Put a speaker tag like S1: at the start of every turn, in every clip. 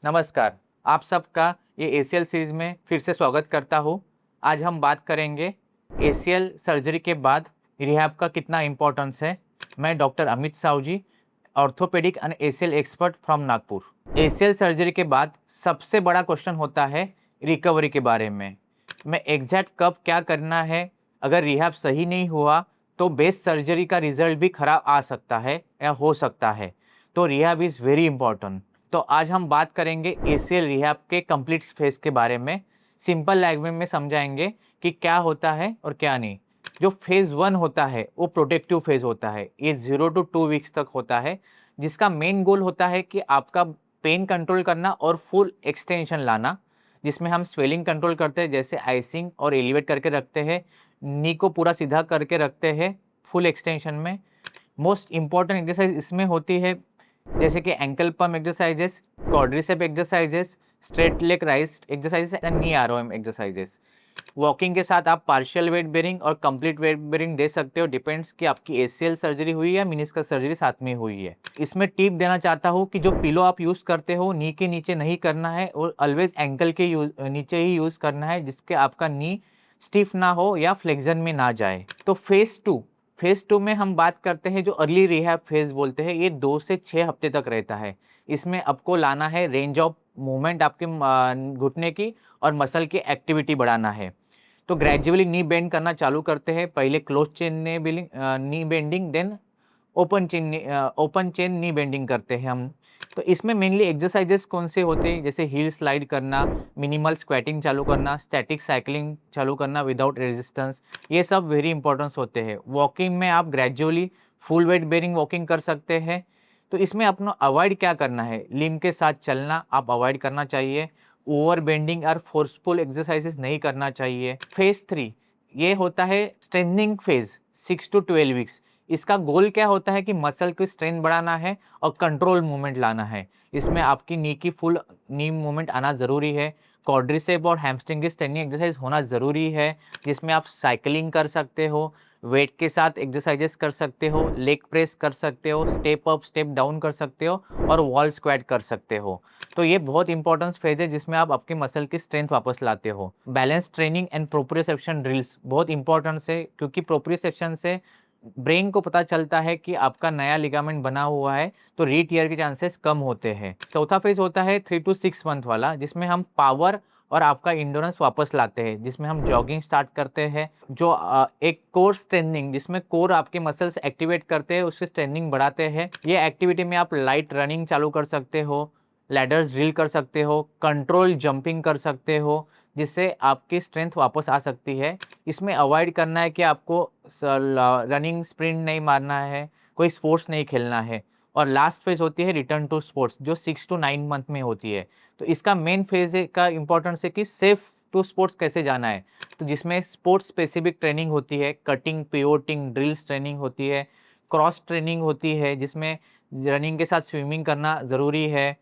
S1: नमस्कार, आप सबका ये एसीएल सीरीज में फिर से स्वागत करता हूँ। आज हम बात करेंगे एसीएल सर्जरी के बाद रिहैब का कितना इम्पोर्टेंस है। मैं doctor Amit Sahu ji, orthopaedic and ACL expert from Nagpur. ACL surgery के बाद सबसे बड़ा क्वेश्चन होता है रिकवरी के बारे में। मैं एग्जैक्ट कब क्या करना है, अगर रिहैब सही नहीं हुआ तो बेस्ट सर्जरी का रिजल्ट भी खराब आ सकता है या हो सकता है। तो रिहैब इज़ वेरी इंपॉर्टेंट। तो आज हम बात करेंगे एसीएल रिहैब के कंप्लीट फेज के बारे में। सिंपल लैंग्वेज में समझाएंगे कि क्या होता है और क्या नहीं। जो फेज़ 1 होता है वो प्रोटेक्टिव फेज़ होता है। ये 0 टू 2 वीक्स तक होता है, जिसका मेन गोल होता है कि आपका पेन कंट्रोल करना और फुल एक्सटेंशन लाना, जिसमें हम स्वेलिंग कंट्रोल करते हैं, जैसे आइसिंग और एलिवेट करके रखते हैं, नी को पूरा सीधा करके रखते हैं फुल एक्सटेंशन में। मोस्ट इम्पॉर्टेंट एक्सरसाइज इसमें होती है जैसे कि ankle pump exercises, quadricep exercises, straight leg rise exercises and knee ROM exercises. Walking के साथ आप पार्शियल वेट बेरिंग और कंप्लीट वेट बेरिंग दे सकते हो, डिपेंड्स कि आपकी एसीएल सर्जरी हुई है या मेनिस्कस सर्जरी साथ में हुई है। इसमें टिप देना चाहता हूँ कि जो पिलो आप यूज़ करते हो नी के नीचे नहीं करना है और ऑलवेज एंकल के नीचे ही यूज़ करना है, जिसके आपका नी स्टिफ ना हो या फ्लेक्जन में ना जाए। तो फेज़ 2 में हम बात करते हैं, जो अर्ली रिहैब फेज़ बोलते हैं, ये 2 से 6 हफ्ते तक रहता है। इसमें आपको लाना है रेंज ऑफ मूवमेंट आपके घुटने की और मसल की एक्टिविटी बढ़ाना है। तो ग्रेजुअली नी बेंड करना चालू करते हैं। पहले क्लोज चेन नी बेंडिंग, देन ओपन चेन नी बेंडिंग करते हैं हम। तो इसमें मेनली एक्सरसाइजेस कौन से होते हैं, जैसे हील स्लाइड करना, मिनिमल स्क्वैटिंग चालू करना, स्टैटिक साइकिलिंग चालू करना विदाउट रेजिस्टेंस, ये सब वेरी इंपॉर्टेंस होते हैं। वॉकिंग में आप gradually full weight bearing walking कर सकते हैं। तो इसमें अपना अवॉइड क्या करना है, लिम्ब के साथ चलना आप अवॉइड करना चाहिए। ओवर बेंडिंग और फोर्सफुल एक्सरसाइजेस नहीं करना चाहिए। फेज़ 3 ये होता है स्ट्रेंथनिंग फेज़, 6 टू 12 वीक्स। इसका गोल क्या होता है कि मसल की स्ट्रेंथ बढ़ाना है और कंट्रोल मूवमेंट लाना है। इसमें आपकी नी की फुल नी मूवमेंट आना ज़रूरी है। क्वाड्रिसेप और हैमस्ट्रिंग की स्ट्रेनिंग एक्सरसाइज होना ज़रूरी है, जिसमें आप साइकिलिंग कर सकते हो, वेट के साथ एक्सरसाइजेस कर सकते हो, लेग प्रेस कर सकते हो, स्टेप अप स्टेप डाउन कर सकते हो और वॉल स्क्वाट कर सकते हो। तो ये बहुत इंपॉर्टेंट फेज है, जिसमें आप आपकी मसल की स्ट्रेंथ वापस लाते हो। Balance training and proprioception drills बहुत इंपॉर्टेंट है, क्योंकि प्रोप्रियोसेप्शन से ब्रेन को पता चलता है कि आपका नया लिगामेंट बना हुआ है, तो रीटियर के चांसेस कम होते हैं। चौथा फेज होता है 3 टू 6 मंथ वाला, जिसमें हम पावर और आपका इंडोरेंस वापस लाते हैं, जिसमें हम जॉगिंग स्टार्ट करते हैं। जो एक कोर स्ट्रेंथनिंग, जिसमें कोर आपके मसल्स एक्टिवेट करते हैं, उसकी स्ट्रेंथनिंग बढ़ाते हैं। ये एक्टिविटी में आप लाइट रनिंग चालू कर सकते हो, लैडर्स ड्रिल कर सकते हो, कंट्रोल जंपिंग कर सकते हो, जिससे आपकी स्ट्रेंथ वापस आ सकती है। इसमें अवॉइड करना है कि आपको रनिंग स्प्रिंट नहीं मारना है, कोई स्पोर्ट्स नहीं खेलना है। और लास्ट फेज होती है रिटर्न टू स्पोर्ट्स, जो 6 टू 9 मंथ में होती है। तो इसका मेन फेज का इंपॉर्टेंस है कि सेफ टू स्पोर्ट्स कैसे जाना है। तो जिसमें स्पोर्ट्स स्पेसिफिक ट्रेनिंग होती है, कटिंग, पिवोटिंग, ड्रिल्स ट्रेनिंग होती है, क्रॉस ट्रेनिंग होती है, जिसमें रनिंग के साथ स्विमिंग करना ज़रूरी है।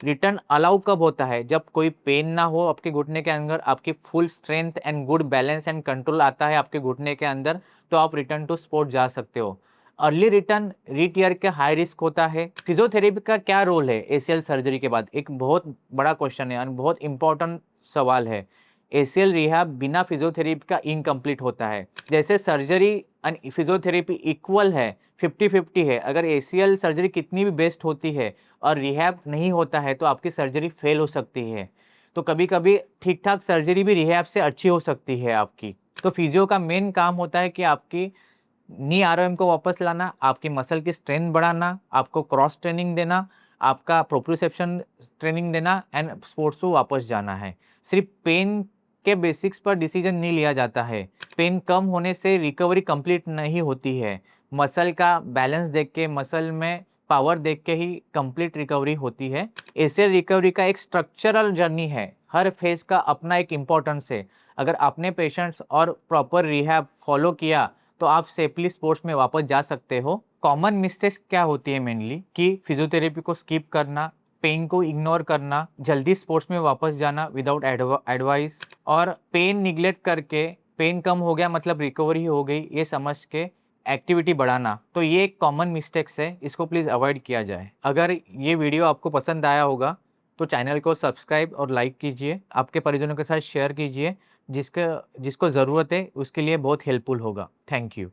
S1: रिटर्न अलाउ कब होता है, जब कोई पेन ना हो आपके घुटने के अंदर, आपकी full strength and good balance and control आता है आपके घुटने के अंदर, तो आप रिटर्न टू स्पोर्ट जा सकते हो। अर्ली रिटर्न रीटियर का हाई रिस्क होता है। फिजियोथेरेपी का क्या रोल है एसीएल सर्जरी के बाद, एक बहुत बड़ा क्वेश्चन है और बहुत इंपॉर्टेंट सवाल है। एसीएल रिहैब बिना फिजियोथेरेपी का इनकम्प्लीट होता है। जैसे सर्जरी एंड फिजियोथेरेपी इक्वल है, 50-50 है। अगर एसीएल सर्जरी कितनी भी बेस्ट होती है और रिहैब नहीं होता है, तो आपकी सर्जरी फेल हो सकती है। तो कभी कभी ठीक ठाक सर्जरी भी रिहैब से अच्छी हो सकती है आपकी। तो फिजियो का मेन काम होता है कि आपकी नी आरओएम को वापस लाना, आपकी मसल की स्ट्रेंथ बढ़ाना, आपको क्रॉस ट्रेनिंग देना, आपका प्रोप्रियोसेप्शन ट्रेनिंग देना एंड स्पोर्ट्स को वापस जाना है। सिर्फ पेन के बेसिक्स पर डिसीजन नहीं लिया जाता है। पेन कम होने से रिकवरी कंप्लीट नहीं होती है। मसल का बैलेंस देख के, मसल में पावर देख के ही कंप्लीट रिकवरी होती है। एसीएल रिकवरी का एक स्ट्रक्चरल जर्नी है, हर फेज का अपना एक इम्पोर्टेंस है। अगर आपने पेशेंट्स और प्रॉपर रिहैब फॉलो किया, तो आप सेफली स्पोर्ट्स में वापस जा सकते हो। कॉमन मिस्टेक्स क्या होती है मेनली, कि फिजियोथेरेपी को स्किप करना, पेन को इग्नोर करना, जल्दी स्पोर्ट्स में वापस जाना विदाउट एडवाइस, और पेन निगलेक्ट करके पेन कम हो गया मतलब रिकवरी हो गई ये समझ के एक्टिविटी बढ़ाना। तो ये एक कॉमन मिस्टेक्स है, इसको प्लीज़ अवॉइड किया जाए। अगर ये वीडियो आपको पसंद आया होगा तो चैनल को सब्सक्राइब और लाइक कीजिए, आपके परिजनों के साथ शेयर कीजिए, जिसको ज़रूरत है उसके लिए बहुत हेल्पफुल होगा। Thank you.